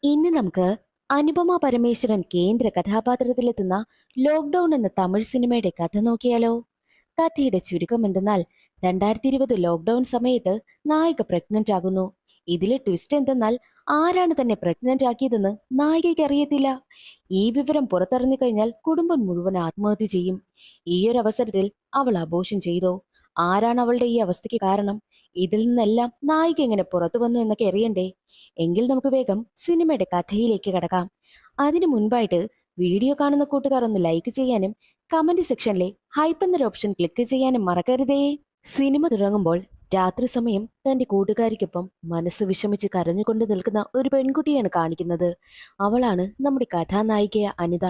ഇന്ന് നമുക്ക് അനുപമ പരമേശ്വരൻ കേന്ദ്ര കഥാപാത്രത്തിലെത്തുന്ന ലോക്ക്ഡൌൺ എന്ന തമിഴ് സിനിമയുടെ കഥ നോക്കിയാലോ. കഥയുടെ ചുരുക്കം എന്തെന്നാൽ 2020 ലോക്ക്ഡൌൺ സമയത്ത് നായിക പ്രഗ്നന്റ് ആകുന്നു. ഇതിലെ ട്വിസ്റ്റ് എന്തെന്നാൽ ആരാണ് തന്നെ പ്രഗ്നന്റ് ആക്കിയതെന്ന് നായികയ്ക്ക് അറിയത്തില്ല. ഈ വിവരം പുറത്തറിഞ്ഞു കഴിഞ്ഞാൽ കുടുംബം മുഴുവൻ ആത്മഹത്യ ചെയ്യും. ഈയൊരു അവസരത്തിൽ അവൾ അബോഷൻ ചെയ്തോ? ആരാണ് അവളുടെ ഈ അവസ്ഥയ്ക്ക് കാരണം? ഇതിൽ നിന്നെല്ലാം നായിക എങ്ങനെ പുറത്തു വന്നു എന്നൊക്കെ അറിയണ്ടേ? എങ്കിൽ നമുക്ക് വേഗം സിനിമയുടെ കഥയിലേക്ക് കടക്കാം. അതിനു മുൻപായിട്ട് വീഡിയോ കാണുന്ന കൂട്ടുകാർ ഒന്ന് ലൈക്ക് ചെയ്യാനും കമന്റ് സെക്ഷനിലെ ഹൈപ്പ് എന്നൊരു ഓപ്ഷൻ ക്ലിക്ക് ചെയ്യാനും മറക്കരുതേ. സിനിമ തുടങ്ങുമ്പോൾ രാത്രി സമയം തന്റെ കൂട്ടുകാരിക്കൊപ്പം മനസ്സ് വിഷമിച്ച് കരഞ്ഞുകൊണ്ട് നിൽക്കുന്ന ഒരു പെൺകുട്ടിയാണ് കാണിക്കുന്നത്. അവളാണ് നമ്മുടെ കഥാനായികയായ അനിത.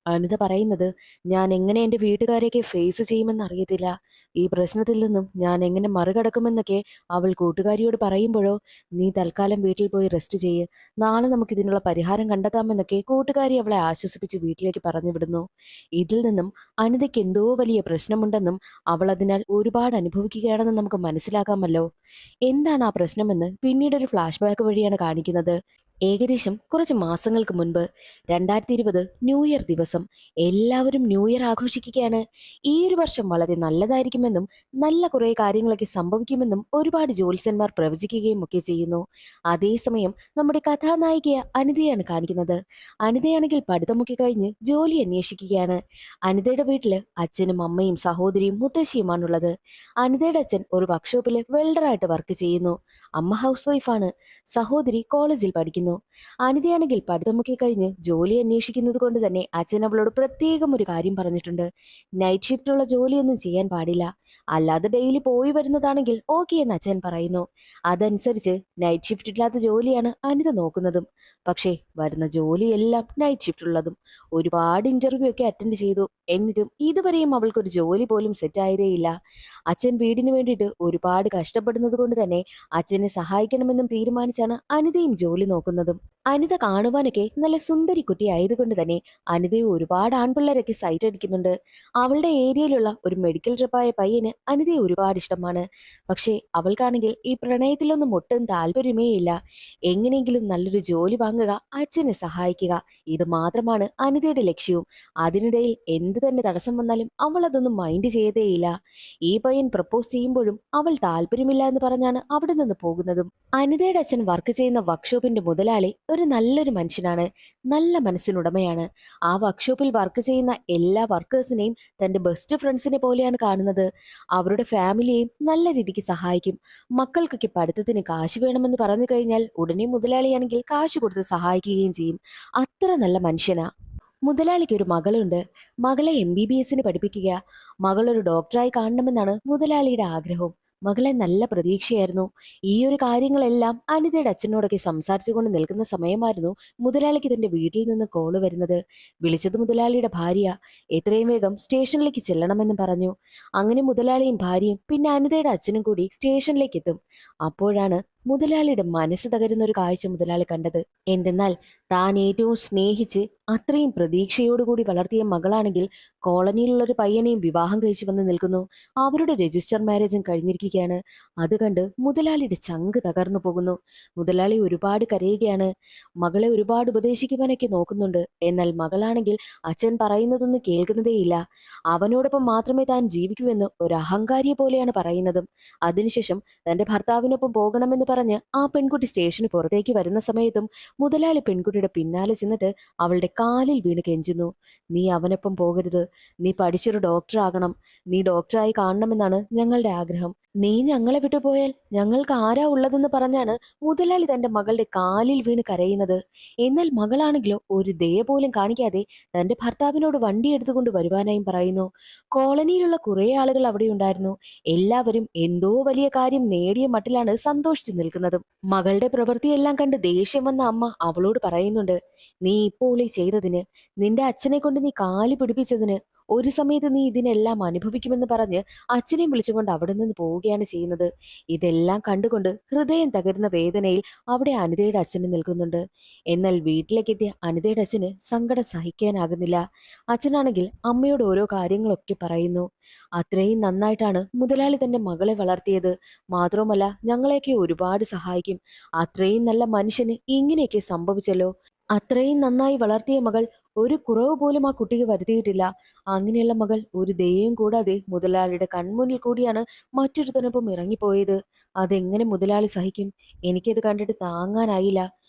അനിത പറയുന്നത്, ഞാൻ എങ്ങനെ എന്റെ വീട്ടുകാരെയൊക്കെ ഫേസ് ചെയ്യുമെന്ന് അറിയത്തില്ല. ഈ പ്രശ്നത്തിൽ നിന്നും ഞാൻ എങ്ങനെ മറികടക്കുമെന്നൊക്കെ അവൾ കൂട്ടുകാരിയോട് പറയുമ്പോഴോ, നീ തൽക്കാലം വീട്ടിൽ പോയി റെസ്റ്റ് ചെയ്യ്, നാളെ നമുക്ക് ഇതിനുള്ള പരിഹാരം കണ്ടെത്താമെന്നൊക്കെ കൂട്ടുകാരി അവളെ ആശ്വസിപ്പിച്ച് വീട്ടിലേക്ക് പറഞ്ഞു വിടുന്നു. ഇതിൽ നിന്നും അനിതയ്ക്ക് എന്തോ വലിയ പ്രശ്നമുണ്ടെന്നും അവൾ അതിനാൽ ഒരുപാട് അനുഭവിക്കുകയാണെന്നും നമുക്ക് മനസ്സിലാക്കാമല്ലോ. എന്താണ് ആ പ്രശ്നമെന്ന് പിന്നീട് ഒരു ഫ്ലാഷ് ബാക്ക് വഴിയാണ് കാണിക്കുന്നത്. ഏകദേശം കുറച്ച് മാസങ്ങൾക്ക് മുൻപ് 2020 ന്യൂ ഇയർ ദിവസം എല്ലാവരും ന്യൂ ഇയർ ആഘോഷിക്കുകയാണ്. ഈ ഒരു വർഷം വളരെ നല്ലതായിരിക്കുമെന്നും നല്ല കുറെ കാര്യങ്ങളൊക്കെ സംഭവിക്കുമെന്നും ഒരുപാട് ജ്യോത്സ്യന്മാർ പ്രവചിക്കുകയും ഒക്കെ ചെയ്യുന്നു. അതേസമയം നമ്മുടെ കഥാനായികയെ അനിതയാണ് കാണിക്കുന്നത്. അനിതയാണെങ്കിൽ പഠിത്തമൊക്കെ കഴിഞ്ഞ് ജോലി അന്വേഷിക്കുകയാണ്. അനിതയുടെ വീട്ടില് അച്ഛനും അമ്മയും സഹോദരിയും മുത്തശ്ശിയുമാണുള്ളത്. അനിതയുടെ അച്ഛൻ ഒരു വർക്ക്ഷോപ്പില് വെൽഡറായിട്ട് വർക്ക് ചെയ്യുന്നു. അമ്മ ഹൗസ് വൈഫാണ്. സഹോദരി കോളേജിൽ പഠിക്കുന്നു. അനിതയാണെങ്കിൽ പഠിത്തമൊക്കെ കഴിഞ്ഞ് ജോലി അന്വേഷിക്കുന്നത് കൊണ്ട് തന്നെ അച്ഛൻ അവളോട് പ്രത്യേകം ഒരു കാര്യം പറഞ്ഞിട്ടുണ്ട്. നൈറ്റ് ഷിഫ്റ്റുള്ള ജോലിയൊന്നും ചെയ്യാൻ പാടില്ല. അല്ലാതെ ഡെയിലി പോയി വരുന്നതാണെങ്കിൽ ഓക്കെ എന്ന് അച്ഛൻ പറയുന്നു. അതനുസരിച്ച് നൈറ്റ് ഷിഫ്റ്റ് ഇല്ലാത്ത ജോലിയാണ് അനിത നോക്കുന്നതും. പക്ഷേ വരുന്ന ജോലിയെല്ലാം നൈറ്റ് ഷിഫ്റ്റ് ഉള്ളതും. ഒരുപാട് ഇന്റർവ്യൂ ഒക്കെ അറ്റൻഡ് ചെയ്തു. എന്നിട്ടും ഇതുവരെയും അവൾക്കൊരു ജോലി പോലും സെറ്റ് ആയതേയില്ല. അച്ഛൻ വീടിന് വേണ്ടിയിട്ട് ഒരുപാട് കഷ്ടപ്പെടുന്നത് കൊണ്ട് തന്നെ അച്ഛനെ സഹായിക്കണമെന്നും തീരുമാനിച്ചാണ് അനിതയും ജോലി നോക്കുന്നതും. അനിത കാണുവാനൊക്കെ നല്ല സുന്ദരി കുട്ടി ആയതുകൊണ്ട് തന്നെ അനിതയെ ഒരുപാട് ആൺപിള്ളേരൊക്കെ സൈറ്റ് അടിക്കുന്നുണ്ട്. അവളുടെ ഏരിയയിലുള്ള ഒരു മെഡിക്കൽ ട്രിപ്പായ പയ്യന് അനിതയെ ഒരുപാട് ഇഷ്ടമാണ്. പക്ഷേ അവൾക്കാണെങ്കിൽ ഈ പ്രണയത്തിലൊന്നും ഒട്ടും താല്പര്യമേ ഇല്ല. എങ്ങനെയെങ്കിലും നല്ലൊരു ജോലി വാങ്ങുക, അച്ഛനെ സഹായിക്കുക, ഇത് മാത്രമാണ് അനിതയുടെ ലക്ഷ്യവും. അതിനിടയിൽ എന്ത് തന്നെ തടസ്സം വന്നാലും അവൾ അതൊന്നും മൈൻഡ് ചെയ്തേയില്ല. ഈ പയ്യൻ പ്രപ്പോസ് ചെയ്യുമ്പോഴും അവൾ താല്പര്യമില്ല എന്ന് പറഞ്ഞാണ് അവിടെ നിന്ന് പോകുന്നതും. അനിതയുടെ അച്ഛൻ വർക്ക് ചെയ്യുന്ന വർക്ക്ഷോപ്പിന്റെ മുതലാളി ഒരു നല്ലൊരു മനുഷ്യനാണ്. നല്ല മനസ്സിനുടമയാണ്. ആ വർക്ക്ഷോപ്പിൽ വർക്ക് ചെയ്യുന്ന എല്ലാ വർക്കേഴ്സിനെയും തന്റെ ബെസ്റ്റ് ഫ്രണ്ട്സിനെ പോലെയാണ് കാണുന്നത്. അവരുടെ ഫാമിലിയെയും നല്ല രീതിക്ക് സഹായിക്കും. മക്കൾക്കൊക്കെ പഠിത്തത്തിന് കാശ് വേണമെന്ന് പറഞ്ഞു കഴിഞ്ഞാൽ ഉടനെ മുതലാളിയാണെങ്കിൽ കാശ് കൊടുത്ത് സഹായിക്കുകയും ചെയ്യും. അത്ര നല്ല മനുഷ്യനാ. മുതലാളിക്ക് ഒരു മകളുണ്ട്. മകളെ MBBSന് പഠിപ്പിക്കുക. മകളൊരു ഡോക്ടറായി കാണണമെന്നാണ് മുതലാളിയുടെ ആഗ്രഹവും. മകളെ നല്ല പ്രതീക്ഷയായിരുന്നു. ഈ ഒരു കാര്യങ്ങളെല്ലാം അനിതയുടെ അച്ഛനോടൊക്കെ സംസാരിച്ചുകൊണ്ട് നിൽക്കുന്ന സമയമായിരുന്നു മുതലാളിക്ക് തന്റെ വീട്ടിൽ നിന്ന് കോള് വരുന്നത്. വിളിച്ചത് മുതലാളിയുടെ ഭാര്യ. എത്രയും വേഗം സ്റ്റേഷനിലേക്ക് ചെല്ലണമെന്ന് പറഞ്ഞു. അങ്ങനെ മുതലാളിയും ഭാര്യയും പിന്നെ അനിതയുടെ അച്ഛനും കൂടി സ്റ്റേഷനിലേക്ക് എത്തും. അപ്പോഴാണ് മുതലാളിയുടെ മനസ്സ് തകരുന്ന ഒരു കാഴ്ച മുതലാളി കണ്ടത്. എന്തെന്നാൽ താൻ ഏറ്റവും സ്നേഹിച്ച് അത്രയും പ്രതീക്ഷയോടുകൂടി വളർത്തിയ മകളാണെങ്കിൽ കോളനിയിലുള്ള ഒരു പയ്യനെയും വിവാഹം കഴിച്ചു വന്ന് നിൽക്കുന്നു. അവരുടെ രജിസ്റ്റർ മാരേജും കഴിഞ്ഞിരിക്കുകയാണ്. അത് കണ്ട് മുതലാളിയുടെ ചങ്ക് തകർന്നു പോകുന്നു. മുതലാളി ഒരുപാട് കരയുകയാണ്. മകളെ ഒരുപാട് ഉപദേശിക്കുവാനൊക്കെ നോക്കുന്നുണ്ട്. എന്നാൽ മകളാണെങ്കിൽ അച്ഛൻ പറയുന്നതൊന്നും കേൾക്കുന്നതേയില്ല. അവനോടൊപ്പം മാത്രമേ താൻ ജീവിക്കൂ ഒരു അഹങ്കാരിയെ പോലെയാണ് പറയുന്നതും. അതിനുശേഷം തന്റെ ഭർത്താവിനൊപ്പം പോകണമെന്ന് പറഞ്ഞ് ആ പെൺകുട്ടി സ്റ്റേഷന് പുറത്തേക്ക് വരുന്ന സമയത്തും മുതലാളി പെൺകുട്ടിയുടെ പിന്നാലെ ചെന്നിട്ട് അവളുടെ കാലിൽ വീണ് കെഞ്ചുന്നു. നീ അവനൊപ്പം പോകരുത്. നീ പഠിച്ചൊരു ഡോക്ടർ ആകണം. നീ ഡോക്ടറായി കാണണമെന്നാണ് ഞങ്ങളുടെ ആഗ്രഹം. നീ ഞങ്ങളെ വിട്ടുപോയാൽ ഞങ്ങൾക്ക് ആരാ ഉള്ളതെന്ന് പറഞ്ഞാണ് മുതലാളി തന്റെ മകളുടെ കാലിൽ വീണ് കരയുന്നത്. എന്നാൽ മകളാണെങ്കിലോ ഒരു ദയ പോലും കാണിക്കാതെ തന്റെ ഭർത്താവിനോട് വണ്ടി എടുത്തുകൊണ്ട് വരുവാനായും പറയുന്നു. കോളനിയിലുള്ള കുറെ ആളുകൾ അവിടെ ഉണ്ടായിരുന്നു. എല്ലാവരും എന്തോ വലിയ കാര്യം നേടിയ മട്ടിലാണ് സന്തോഷിച്ചു നിൽക്കുന്നതും. മകളുടെ പ്രവൃത്തിയെല്ലാം കണ്ട് ദേഷ്യം വന്ന അമ്മ അവളോട് പറയുന്നുണ്ട്, നീ ഇപ്പോൾ ഈ ചെയ്തതിന്, നിന്റെ അച്ഛനെ കൊണ്ട് നീ കാല് പിടിപ്പിച്ചതിന് ഒരു സമയത്ത് നീ ഇതിനെല്ലാം അനുഭവിക്കുമെന്ന് പറഞ്ഞ് അച്ഛനെയും വിളിച്ചുകൊണ്ട് അവിടെ നിന്ന് പോവുകയാണ് ചെയ്യുന്നത്. ഇതെല്ലാം കണ്ടുകൊണ്ട് ഹൃദയം തകരുന്ന വേദനയിൽ അവിടെ അനിതയുടെ അച്ഛന് നിൽക്കുന്നുണ്ട്. എന്നാൽ വീട്ടിലേക്കെത്തിയ അനിതയുടെ അച്ഛന് സങ്കടം സഹിക്കാനാകുന്നില്ല. അച്ഛനാണെങ്കിൽ അമ്മയോട് ഓരോ കാര്യങ്ങളൊക്കെ പറയുന്നു. അത്രയും നന്നായിട്ടാണ് മുതലാളി തന്റെ മകളെ വളർത്തിയത്. മാത്രവുമല്ല ഞങ്ങളെയൊക്കെ ഒരുപാട് സഹായിക്കും. അത്രയും നല്ല മനുഷ്യന് ഇങ്ങനെയൊക്കെ സംഭവിച്ചല്ലോ. അത്രയും നന്നായി വളർത്തിയ മകൾ ഒരു കുറവ് പോലും ആ കുട്ടിക്ക് വരുത്തിയിട്ടില്ല. അങ്ങനെയുള്ള മകൾ ഒരു ദയയും കൂടാതെ മുതലാളിയുടെ കൺമുന്നിൽ കൂടിയാണ് മറ്റൊരുത്തനൊപ്പം ഇറങ്ങിപ്പോയത്. അതെങ്ങനെ മുതലാളി സഹിക്കും? എനിക്കത് കണ്ടിട്ട് താങ്ങാനായില്ല.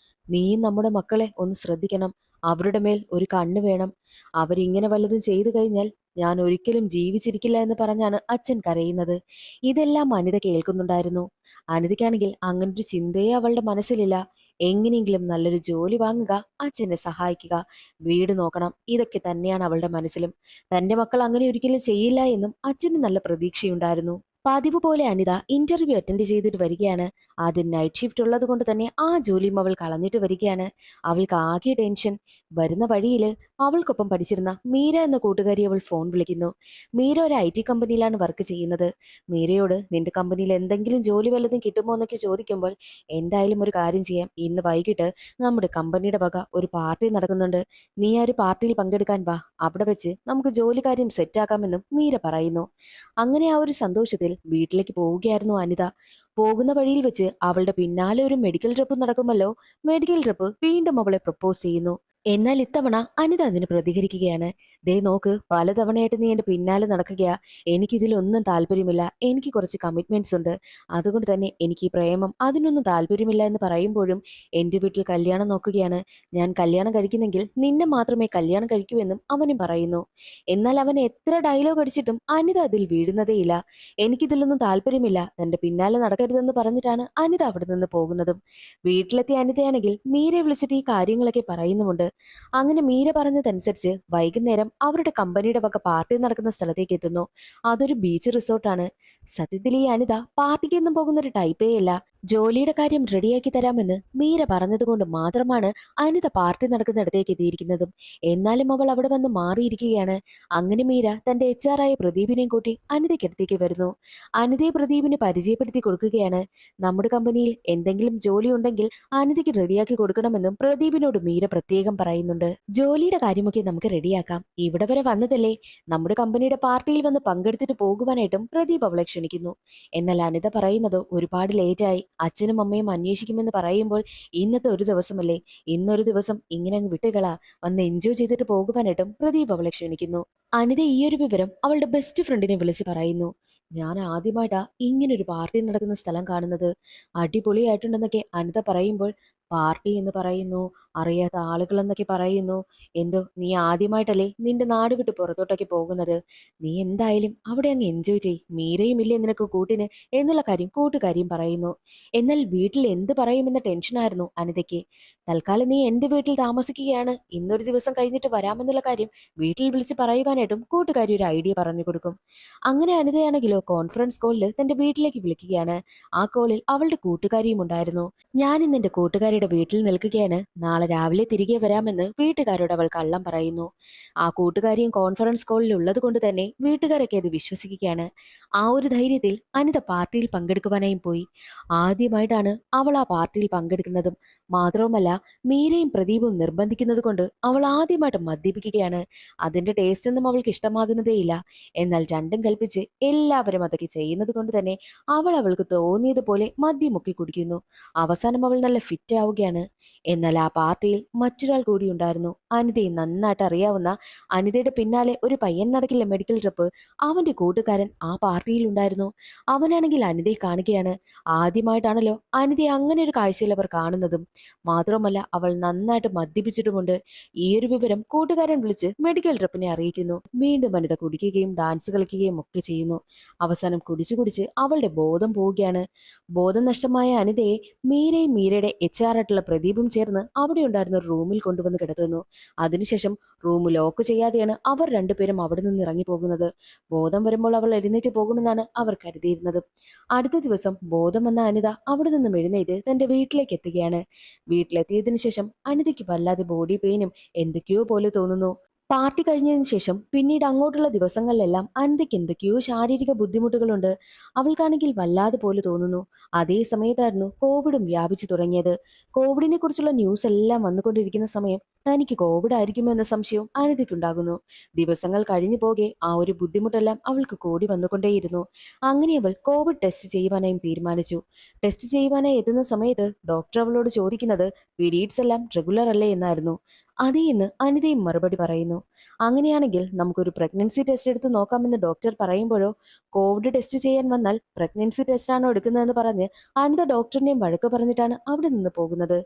നീയും നമ്മുടെ മക്കളെ ഒന്ന് ശ്രദ്ധിക്കണം. അവരുടെ മേൽ ഒരു കണ്ണ് വേണം. അവരിങ്ങനെ വല്ലതും ചെയ്തു കഴിഞ്ഞാൽ ഞാൻ ഒരിക്കലും ജീവിച്ചിരിക്കില്ല എന്ന് പറഞ്ഞാണ് അച്ഛൻ കരയുന്നത്. ഇതെല്ലാം അനിത കേൾക്കുന്നുണ്ടായിരുന്നു. അനിതയ്ക്കാണെങ്കിൽ അങ്ങനൊരു ചിന്തയെ അവളുടെ മനസ്സിലില്ല. എങ്ങനെയെങ്കിലും നല്ലൊരു ജോലി വാങ്ങുക, അച്ഛനെ സഹായിക്കുക, വീട് നോക്കണം, ഇതൊക്കെ തന്നെയാണ് അവളുടെ മനസ്സിലും. തന്റെ മക്കൾ അങ്ങനെ ഒരിക്കലും ചെയ്യില്ല എന്നും അച്ഛന് നല്ല പ്രതീക്ഷയുണ്ടായിരുന്നു. പതിവ് പോലെ അനിത ഇന്റർവ്യൂ അറ്റൻഡ് ചെയ്തിട്ട് വരികയാണ്. ആദ്യം നൈറ്റ് ഷിഫ്റ്റ് ഉള്ളത് കൊണ്ട് തന്നെ ആ ജോലിയും അവൾ കളഞ്ഞിട്ട് വരികയാണ്. അവൾക്ക് ആകെ ടെൻഷൻ. വരുന്ന വഴിയില് അവൾക്കൊപ്പം പഠിച്ചിരുന്ന മീര എന്ന കൂട്ടുകാരി അവൾ ഫോൺ വിളിക്കുന്നു. മീര ഒരു IT കമ്പനിയിലാണ് വർക്ക് ചെയ്യുന്നത്. മീരയോട് നിന്റെ കമ്പനിയിൽ എന്തെങ്കിലും ജോലി വല്ലതും കിട്ടുമോ എന്നൊക്കെ ചോദിക്കുമ്പോൾ, എന്തായാലും ഒരു കാര്യം ചെയ്യാം, ഇന്ന് വൈകിട്ട് നമ്മുടെ കമ്പനിയുടെ വക ഒരു പാർട്ടി നടക്കുന്നുണ്ട്, നീ ആ ഒരു പാർട്ടിയിൽ പങ്കെടുക്കാൻ വാ, അവിടെ വെച്ച് നമുക്ക് ജോലി കാര്യം സെറ്റാക്കാമെന്നും മീര പറയുന്നു. അങ്ങനെ ആ ഒരു സന്തോഷത്തിൽ വീട്ടിലേക്ക് പോവുകയായിരുന്നു അനിത. പോകുന്ന വഴിയിൽ വെച്ച് അവളുടെ പിന്നാലെ ഒരു മെഡിക്കൽ ട്രിപ്പ് നടക്കുമല്ലോ. മെഡിക്കൽ ട്രിപ്പ് വീണ്ടും അവളെ പ്രപ്പോസ് ചെയ്യുന്നു. എന്നാൽ ഇത്തവണ അനിത അതിന് പ്രതികരിക്കുകയാണ്. ദേ നോക്ക്, പലതവണയായിട്ട് നീ എന്റെ പിന്നാലെ നടക്കുകയാ. എനിക്കിതിലൊന്നും താല്പര്യമില്ല. എനിക്ക് കുറച്ച് കമ്മിറ്റ്മെന്റ്സ് ഉണ്ട്. അതുകൊണ്ട് തന്നെ എനിക്ക് ഈ പ്രേമം അതിനൊന്നും താല്പര്യമില്ല എന്ന് പറയുമ്പോഴും എന്റെ വീട്ടിൽ കല്യാണം നോക്കുകയാണ്. ഞാൻ കല്യാണം കഴിക്കുന്നെങ്കിൽ നിന്നെ മാത്രമേ കല്യാണം കഴിക്കൂ എന്നും അവനും പറയുന്നു. എന്നാൽ അവൻ എത്ര ഡയലോഗ് അടിച്ചിട്ടും അനിത അതിൽ വീഴുന്നതേയില്ല. എനിക്കിതിലൊന്നും താല്പര്യമില്ല, തന്റെ പിന്നാലെ നടക്കരുതെന്ന് പറഞ്ഞിട്ടാണ് അനിത അവിടെ നിന്ന് പോകുന്നതും. വീട്ടിലെത്തിയ അനിതയാണെങ്കിൽ മീരയെ വിളിച്ചിട്ട് ഈ കാര്യങ്ങളൊക്കെ പറയുന്നുമുണ്ട്. അങ്ങനെ മീര പറഞ്ഞതനുസരിച്ച് വൈകുന്നേരം അവരുടെ കമ്പനിയുടെ വക പാർട്ടി നടക്കുന്ന സ്ഥലത്തേക്ക് എത്തുന്നു. അതൊരു ബീച്ച് റിസോർട്ടാണ്. സത്യത്തിൽ ഈ അനിത പാർട്ടിക്കൊന്നും പോകുന്ന ഒരു ടൈപ്പേ അല്ല. ജോലിയുടെ കാര്യം റെഡിയാക്കി തരാമെന്ന് മീര പറഞ്ഞതുകൊണ്ട് മാത്രമാണ് അനിത പാർട്ടി നടക്കുന്നിടത്തേക്ക് എത്തിയിരിക്കുന്നതും. എന്നാലും അവൾ അവിടെ വന്ന് മാറിയിരിക്കുകയാണ്. അങ്ങനെ മീര തന്റെ HR ആയ പ്രദീപിനെയും കൂട്ടി അനിതയ്ക്കടുത്തേക്ക് വരുന്നു. അനിതയെ പ്രദീപിന് പരിചയപ്പെടുത്തി കൊടുക്കുകയാണ്. നമ്മുടെ കമ്പനിയിൽ എന്തെങ്കിലും ജോലി ഉണ്ടെങ്കിൽ അനിതയ്ക്ക് റെഡിയാക്കി കൊടുക്കണമെന്നും പ്രദീപിനോട് മീര പ്രത്യേകം പറയുന്നുണ്ട്. ജോലിയുടെ കാര്യമൊക്കെ നമുക്ക് റെഡിയാക്കാം, ഇവിടെ വരെ വന്നതല്ലേ, നമ്മുടെ കമ്പനിയുടെ പാർട്ടിയിൽ വന്ന് പങ്കെടുത്തിട്ട് പോകുവാനായിട്ടും പ്രദീപ് അവളെ ക്ഷണിക്കുന്നു. എന്നാൽ അനിത പറയുന്നത് ഒരുപാട് ലേറ്റായി, അച്ഛനും അമ്മയും അന്വേഷിക്കുമെന്ന് പറയുമ്പോൾ ഇന്നത്തെ ഒരു ദിവസമല്ലേ, ഇന്നൊരു ദിവസം ഇങ്ങനെ അങ്ങ് വിട്ടുകളാ, വന്ന് എൻജോയ് ചെയ്തിട്ട് പോകുവാനായിട്ടും പ്രദീപ് അവളെ ക്ഷണിക്കുന്നു. അനിത ഈ ഒരു വിവരം അവളുടെ ബെസ്റ്റ് ഫ്രണ്ടിനെ വിളിച്ച് പറയുന്നു. ഞാൻ ആദ്യമായിട്ടാ ഇങ്ങനൊരു പാർട്ടി നടക്കുന്ന സ്ഥലം കാണുന്നത്. അടിപൊളിയായിട്ടുണ്ടെന്നൊക്കെ അനിത പറയുമ്പോൾ, പാർട്ടി എന്ന് പറയുന്നു, അറിയാത്ത ആളുകൾ എന്നൊക്കെ പറയുന്നു. എന്തോ നീ ആദ്യമായിട്ടല്ലേ നിന്റെ നാട് വിട്ട് പുറത്തോട്ടൊക്കെ പോകുന്നത്. നീ എന്തായാലും അവിടെ അങ്ങ് എൻജോയ് ചെയ്, മീരയും ഇല്ലേ നിനക്ക് കൂട്ടിന് എന്നുള്ള കാര്യം കൂട്ടുകാരിയും പറയുന്നു. എന്നാൽ വീട്ടിൽ എന്ത് പറയുമെന്ന ടെൻഷനായിരുന്നു അനിതയ്ക്ക്. തൽക്കാലം നീ എന്റെ വീട്ടിൽ താമസിക്കുകയാണ്, ഇന്നൊരു ദിവസം കഴിഞ്ഞിട്ട് വരാമെന്നുള്ള കാര്യം വീട്ടിൽ വിളിച്ച് പറയുവാനായിട്ടും കൂട്ടുകാരി ഒരു ഐഡിയ പറഞ്ഞു കൊടുക്കും. അങ്ങനെ അനിതയാണെങ്കിലോ കോൺഫറൻസ് കോളിൽ തന്റെ വീട്ടിലേക്ക് വിളിക്കുകയാണ്. ആ കോളിൽ അവളുടെ കൂട്ടുകാരിയും ഉണ്ടായിരുന്നു. ഞാൻ ഇന്ന് എന്റെ കൂട്ടുകാരിയുടെ വീട്ടിൽ നിൽക്കുകയാണ്, നാളെ രാവിലെ തിരികെ വരാമെന്ന് വീട്ടുകാരോട് അവൾ കള്ളം പറയുന്നു. ആ കൂട്ടുകാരിയും കോൺഫറൻസ് കോളിൽ ഉള്ളത് കൊണ്ട് തന്നെ വീട്ടുകാരൊക്കെ അത് വിശ്വസിക്കുകയാണ്. ആ ഒരു ധൈര്യത്തിൽ അനിത പാർട്ടിയിൽ പങ്കെടുക്കുവാനായും പോയി. ആദ്യമായിട്ടാണ് അവൾ ആ പാർട്ടിയിൽ പങ്കെടുക്കുന്നതും. മാത്രവുമല്ല, മീരയും പ്രദീപും നിർബന്ധിക്കുന്നത് കൊണ്ട് അവൾ ആദ്യമായിട്ട് മദ്യപിക്കുകയാണ്. അതിന്റെ ടേസ്റ്റ് ഒന്നും അവൾക്ക് ഇഷ്ടമാകുന്നതേയില്ല. എന്നാൽ രണ്ടും കൽപ്പിച്ച് എല്ലാവരും അതൊക്കെ ചെയ്യുന്നത് കൊണ്ട് തന്നെ അവൾക്ക് തോന്നിയതുപോലെ മദ്യം മുക്കി കുടിക്കുന്നു. അവസാനം അവൾ നല്ല ഫിറ്റ് ആവുകയാണ്. എന്നാൽ ആ പാർട്ടിയിൽ മറ്റൊരാൾ കൂടി ഉണ്ടായിരുന്നു. അനിതയെ നന്നായിട്ട് അറിയാവുന്ന, അനിതയുടെ പിന്നാലെ ഒരു പയ്യൻ നടക്കില്ല മെഡിക്കൽ ട്രിപ്പ്, അവന്റെ കൂട്ടുകാരൻ ആ പാർട്ടിയിൽ ഉണ്ടായിരുന്നു. അവനാണെങ്കിൽ അനിതയെ കാണുകയാണ്. ആദ്യമായിട്ടാണല്ലോ അനിതയെ അങ്ങനെ ഒരു കാഴ്ചയിൽ അവർ കാണുന്നതും. മാത്രമല്ല അവൾ നന്നായിട്ട് മദ്യപിച്ചിട്ടുമുണ്ട്. ഈ ഒരു വിവരം കൂട്ടുകാരൻ വിളിച്ച് മെഡിക്കൽ ട്രിപ്പിനെ അറിയിക്കുന്നു. വീണ്ടും അനിത കുടിക്കുകയും ഡാൻസ് കളിക്കുകയും ഒക്കെ ചെയ്യുന്നു. അവസാനം കുടിച്ചു കുടിച്ച് അവളുടെ ബോധം പോവുകയാണ്. ബോധം നഷ്ടമായ അനിതയെ മീരയും മീരയുടെ HR ആയിട്ടുള്ള പ്രദീപും ചേർന്ന് അവിടെ ഉണ്ടായിരുന്ന ഒരു റൂമിൽ കൊണ്ടുവന്ന് കിടത്തുന്നു. അതിനുശേഷം റൂം ലോക്ക് ചെയ്യാതെയാണ് അവർ രണ്ടുപേരും അവിടെ നിന്ന് ഇറങ്ങി പോകുന്നത്. ബോധം വരുമ്പോൾ അവൾ എഴുന്നേറ്റ് പോകുമെന്നാണ് അവർ കരുതിയിരുന്നത്. അടുത്ത ദിവസം ബോധം വന്ന അനിത അവിടെ നിന്നും എഴുന്നേറ്റ് തന്റെ വീട്ടിലേക്ക് എത്തുകയാണ്. വീട്ടിലെത്തിയതിനു ശേഷം അനിതയ്ക്ക് വല്ലാതെ ബോഡി പെയിനും എന്തൊക്കെയോ പോലെ തോന്നുന്നു. പാർട്ടി കഴിഞ്ഞതിന് ശേഷം പിന്നീട് അങ്ങോട്ടുള്ള ദിവസങ്ങളിലെല്ലാം അനിതയ്ക്ക് എന്തൊക്കെയോ ശാരീരിക ബുദ്ധിമുട്ടുകളുണ്ട്. അവൾക്കാണെങ്കിൽ വല്ലാതെ പോലെ തോന്നുന്നു. അതേ സമയത്തായിരുന്നു കോവിഡും വ്യാപിച്ചു തുടങ്ങിയത്. കോവിഡിനെ കുറിച്ചുള്ള ന്യൂസ് എല്ലാം വന്നുകൊണ്ടിരിക്കുന്ന സമയം തനിക്ക് കോവിഡ് ആയിരിക്കുമോ എന്ന സംശയവും അനിതയ്ക്കുണ്ടാകുന്നു. ദിവസങ്ങൾ കഴിഞ്ഞു പോകെ ആ ഒരു ബുദ്ധിമുട്ടെല്ലാം അവൾക്ക് കൂടി വന്നുകൊണ്ടേയിരുന്നു. അങ്ങനെ അവൾ കോവിഡ് ടെസ്റ്റ് ചെയ്യുവാനായും തീരുമാനിച്ചു. ടെസ്റ്റ് ചെയ്യുവാനായി എത്തുന്ന സമയത്ത് ഡോക്ടർ അവളോട് ചോദിക്കുന്നത് പീരീഡ്സ് എല്ലാം റെഗുലർ അല്ലേ എന്നായിരുന്നു. അതേ എന്ന് അനിതയും മറുപടി പറയുന്നു. അങ്ങനെയാണെങ്കിൽ നമുക്കൊരു പ്രഗ്നൻസി ടെസ്റ്റ് എടുത്ത് നോക്കാമെന്ന് ഡോക്ടർ പറയുമ്പോഴോ, കോവിഡ് ടെസ്റ്റ് ചെയ്യാൻ വന്നാൽ പ്രഗ്നൻസി ടെസ്റ്റ് ആണോ എടുക്കുന്നതെന്ന് പറഞ്ഞ് അനിത ഡോക്ടറിനെയും വഴക്ക് പറഞ്ഞിട്ടാണ് അവിടെ നിന്ന് പോകുന്നത്.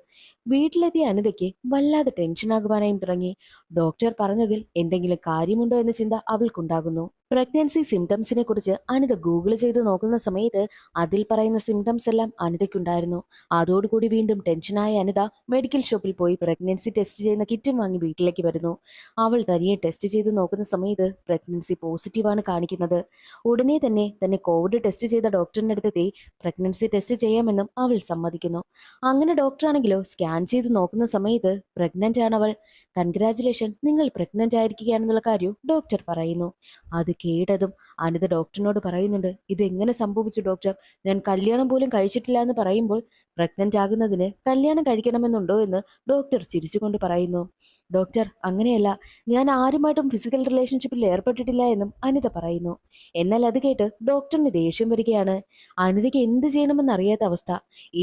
വീട്ടിലെത്തിയ അനിതയ്ക്ക് വല്ലാതെ ടെൻഷനാകുവാനായും തുടങ്ങി. ഡോക്ടർ പറഞ്ഞതിൽ എന്തെങ്കിലും കാര്യമുണ്ടോ എന്ന ചിന്ത അവൾക്കുണ്ടാകുന്നു. പ്രഗ്നൻസി സിംറ്റംസിനെ കുറിച്ച് അനിത ഗൂഗിൾ ചെയ്ത് നോക്കുന്ന സമയത്ത് അതിൽ പറയുന്ന സിംറ്റംസ് എല്ലാം അനിതയ്ക്കുണ്ടായിരുന്നു. അതോടുകൂടി വീണ്ടും ടെൻഷനായ അനിത മെഡിക്കൽ ഷോപ്പിൽ പോയി പ്രഗ്നൻസി ടെസ്റ്റ് ചെയ്യുന്ന കിറ്റും വാങ്ങി വീട്ടിലേക്ക് വരുന്നു. അവൾ തനിയെ ടെസ്റ്റ് ചെയ്ത് നോക്കുന്ന സമയത്ത് പ്രഗ്നൻസി പോസിറ്റീവാണ് കാണിക്കുന്നത്. ഉടനെ തന്നെ കോവിഡ് ടെസ്റ്റ് ചെയ്ത ഡോക്ടറിന്റെ അടുത്തെത്തി പ്രഗ്നൻസി ടെസ്റ്റ് ചെയ്യാമെന്നും അവൾ സമ്മതിക്കുന്നു. അങ്ങനെ ഡോക്ടറാണെങ്കിലോ സ്കാൻ ചെയ്ത് നോക്കുന്ന സമയത്ത് പ്രഗ്നന്റ് ആണവൾ. കൺഗ്രാറ്റുലേഷൻ, നിങ്ങൾ പ്രഗ്നന്റ് ആയിരിക്കുകയാണെന്നുള്ള കാര്യം ഡോക്ടർ പറയുന്നു. അത് കേട്ടതും അനിത ഡോക്ടറിനോട് പറയുന്നുണ്ട്, ഇതെങ്ങനെ സംഭവിച്ചു ഡോക്ടർ? ഞാൻ കല്യാണം പോലും കഴിച്ചിട്ടില്ല എന്ന് പറയുമ്പോൾ പ്രഗ്നന്റ് ആകുന്നതിന് കല്യാണം കഴിക്കണമെന്നുണ്ടോ എന്ന് ഡോക്ടർ ചിരിച്ചുകൊണ്ട് പറയുന്നു. ഡോക്ടർ, അങ്ങനെയല്ല, ഞാൻ ആരുമായിട്ടും ഫിസിക്കൽ റിലേഷൻഷിപ്പിൽ ഏർപ്പെട്ടിട്ടില്ല എന്നും അനിത പറയുന്നു. എന്നാൽ അത് കേട്ട് ഡോക്ടറിന് ദേഷ്യം വരികയാണ്. അനിതയ്ക്ക് എന്ത് ചെയ്യണമെന്ന് അറിയാത്ത അവസ്ഥ.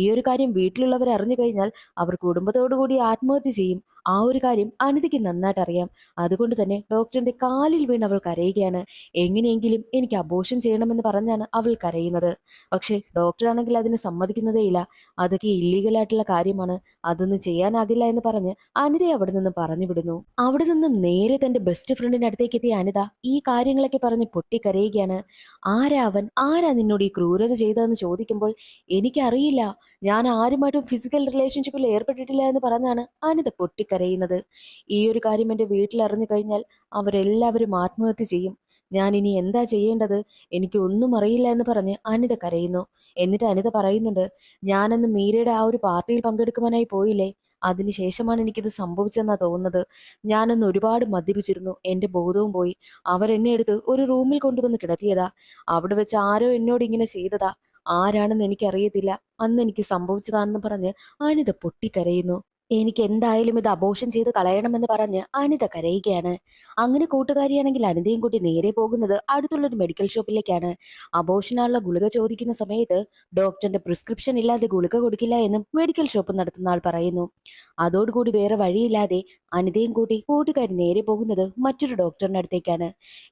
ഈ ഒരു കാര്യം വീട്ടിലുള്ളവർ അറിഞ്ഞു കഴിഞ്ഞാൽ അവർ കുടുംബത്തോടുകൂടി ആത്മഹത്യ ചെയ്യും. ആ ഒരു കാര്യം അനിതയ്ക്ക് നന്നായിട്ട് അറിയാം. അതുകൊണ്ട് തന്നെ ഡോക്ടറിന്റെ കാലിൽ വീണ് അവൾ കരയുകയാണ്. എങ്ങനെയെങ്കിലും എനിക്ക് അബോർഷൻ ചെയ്യണമെന്ന് പറഞ്ഞാണ് അവൾ കരയുന്നത്. പക്ഷേ ഡോക്ടറാണെങ്കിൽ അതിന് സമ്മതിക്കുന്നതേയില്ല. അതൊക്കെ ഇല്ലീഗലായിട്ടുള്ള കാര്യമാണ്, അതൊന്നും ചെയ്യാനാകില്ല എന്ന് പറഞ്ഞ് അനിതയെ അവിടെ നിന്ന് പറഞ്ഞു വിടുന്നു. അവിടെ നിന്നും നേരെ തന്റെ ബെസ്റ്റ് ഫ്രണ്ടിന്റെ അടുത്തേക്ക് എത്തിയ അനിത ഈ കാര്യങ്ങളൊക്കെ പറഞ്ഞ് പൊട്ടിക്കരയുകയാണ്. ആരാ അവൻ? ആരാ നിന്നോട് ഈ ക്രൂരത ചെയ്തതെന്ന് ചോദിക്കുമ്പോൾ എനിക്കറിയില്ല, ഞാൻ ആരുമായിട്ടും ഫിസിക്കൽ റിലേഷൻഷിപ്പിൽ ഏർപ്പെട്ടിട്ടില്ല എന്ന് പറഞ്ഞാണ് അനിത പൊട്ടിക്കരയുന്നത്. ഈ ഒരു കാര്യം എന്റെ വീട്ടിൽ അറിഞ്ഞു കഴിഞ്ഞാൽ അവരെല്ലാവരും ആത്മഹത്യ ചെയ്യും. ഞാൻ ഇനി എന്താ ചെയ്യേണ്ടത്? എനിക്ക് ഒന്നും അറിയില്ല എന്ന് പറഞ്ഞ് അനിത കരയുന്നു. എന്നിട്ട് അനിത പറയുന്നുണ്ട്, ഞാനന്ന് മീരയുടെ ആ ഒരു പാർട്ടിയിൽ പങ്കെടുക്കുവാനായി പോയില്ലേ, അതിനുശേഷമാണ് എനിക്കിത് സംഭവിച്ചെന്നാ തോന്നുന്നത്. ഞാനന്ന് ഒരുപാട് മദ്യപിച്ചിരുന്നു, എന്റെ ബോധവും പോയി. അവരെന്നെ എടുത്ത് ഒരു റൂമിൽ കൊണ്ടുവന്ന് കിടത്തിയതാ. അവിടെ വെച്ച് ആരോ എന്നോട് ഇങ്ങനെ ചെയ്തതാ. ആരാണെന്ന് എനിക്കറിയത്തില്ല. അന്ന് എനിക്ക് സംഭവിച്ചതാണെന്ന് പറഞ്ഞ് അനിത പൊട്ടിക്കരയുന്നു. എനിക്ക് എന്തായാലും ഇത് അബോർഷൻ ചെയ്ത് കളയണമെന്ന് പറഞ്ഞ് അനിത കരയുകയാണ്. അങ്ങനെ കൂട്ടുകാരിയാണെങ്കിൽ അനിതയും കൂട്ടി നേരെ പോകുന്നത് അടുത്തുള്ളൊരു മെഡിക്കൽ ഷോപ്പിലേക്കാണ്. അബോർഷനുള്ള ഗുളിക ചോദിക്കുന്ന സമയത്ത് ഡോക്ടറിന്റെ പ്രിസ്ക്രിപ്ഷൻ ഇല്ലാതെ ഗുളിക കൊടുക്കില്ല എന്നും മെഡിക്കൽ ഷോപ്പ് നടത്തുന്ന ആൾ പറയുന്നു. അതോടുകൂടി വേറെ വഴിയില്ലാതെ അനിതയും കൂട്ടി കൂട്ടുകാരി നേരെ പോകുന്നത് മറ്റൊരു ഡോക്ടറിന്റെ അടുത്തേക്കാണ്.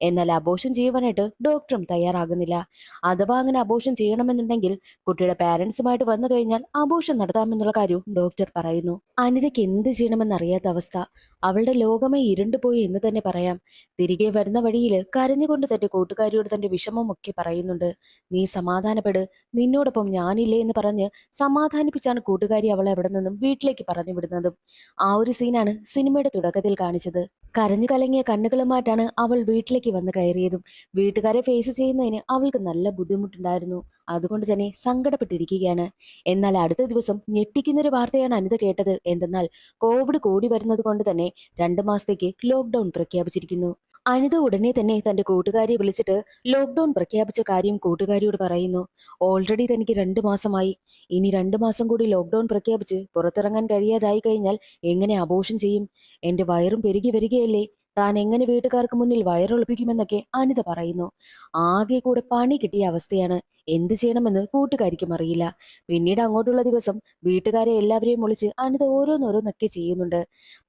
എന്നാൽ അബോർഷൻ ചെയ്യുവാനായിട്ട് ഡോക്ടറും തയ്യാറാകുന്നില്ല. അഥവാ അങ്ങനെ അബോർഷൻ ചെയ്യണമെന്നുണ്ടെങ്കിൽ കുട്ടിയുടെ പാരന്റ്സുമായിട്ട് വന്നു കഴിഞ്ഞാൽ അബോർഷൻ നടത്താമെന്നുള്ള കാര്യവും ഡോക്ടർ പറയുന്നു. അനിതയ്ക്ക് എന്ത് ചെയ്യണമെന്നറിയാത്ത അവസ്ഥ. അവളുടെ ലോകമേ ഇരുണ്ടുപോയി എന്ന് തന്നെ പറയാം. തിരികെ വരുന്ന വഴിയിൽ കരഞ്ഞുകൊണ്ട് തന്റെ കൂട്ടുകാരിയോട് തന്റെ വിഷമമൊക്കെ പറയുന്നുണ്ട്. നീ സമാധാനപ്പെട്, നിന്നോടൊപ്പം ഞാനില്ലേ എന്ന് പറഞ്ഞ് സമാധാനിപ്പിച്ചാണ് കൂട്ടുകാരി അവളെ അവിടെ നിന്നും വീട്ടിലേക്ക് പറഞ്ഞു വിടുന്നതും. ആ ഒരു സീനാണ് സിനിമയുടെ തുടക്കത്തിൽ കാണിച്ചത്. കരഞ്ഞു കലങ്ങിയ കണ്ണുകളുമായിട്ടാണ് അവൾ വീട്ടിലേക്ക് വന്ന് കയറിയതും. വീട്ടുകാരെ ഫേസ് ചെയ്യുന്നതിന് അവൾക്ക് നല്ല ബുദ്ധിമുട്ടുണ്ടായിരുന്നു. അതുകൊണ്ട് തന്നെ സങ്കടപ്പെട്ടിരിക്കുകയാണ്. എന്നാൽ അടുത്ത ദിവസം ഞെട്ടിക്കുന്നൊരു വാർത്തയാണ് അനിത കേട്ടത്. എന്തെന്നാൽ കോവിഡ് കൂടി വരുന്നത് കൊണ്ട് തന്നെ 2 മാസത്തേക്ക് ലോക്ക്ഡൌൺ പ്രഖ്യാപിച്ചിരിക്കുന്നു. അനിത ഉടനെ തന്നെ തന്റെ കൂട്ടുകാരിയെ വിളിച്ചിട്ട് ലോക്ക്ഡൌൺ പ്രഖ്യാപിച്ച കാര്യം കൂട്ടുകാരിയോട് പറയുന്നു. ഓൾറെഡി തനിക്ക് 2 മാസമായി. ഇനി 2 മാസം കൂടി ലോക്ക്ഡൌൺ പ്രഖ്യാപിച്ച് പുറത്തിറങ്ങാൻ കഴിയാതായി കഴിഞ്ഞാൽ എങ്ങനെ അബോർഷൻ ചെയ്യും? എന്റെ വയറും പെരുകി വരികയല്ലേ, താൻ എങ്ങനെ വീട്ടുകാർക്ക് മുന്നിൽ വയറൊളിപ്പിക്കുമെന്നൊക്കെ അനിത പറയുന്നു. ആകെ കൂടെ പണി കിട്ടിയ അവസ്ഥയാണ്. എന്ത് ചെയ്യണമെന്ന് കൂട്ടുകാരിക്കും അറിയില്ല. പിന്നീട് അങ്ങോട്ടുള്ള ദിവസം വീട്ടുകാരെ എല്ലാവരെയും വിളിച്ച് അനിത ഓരോന്നോരോന്നൊക്കെ ചെയ്യുന്നുണ്ട്.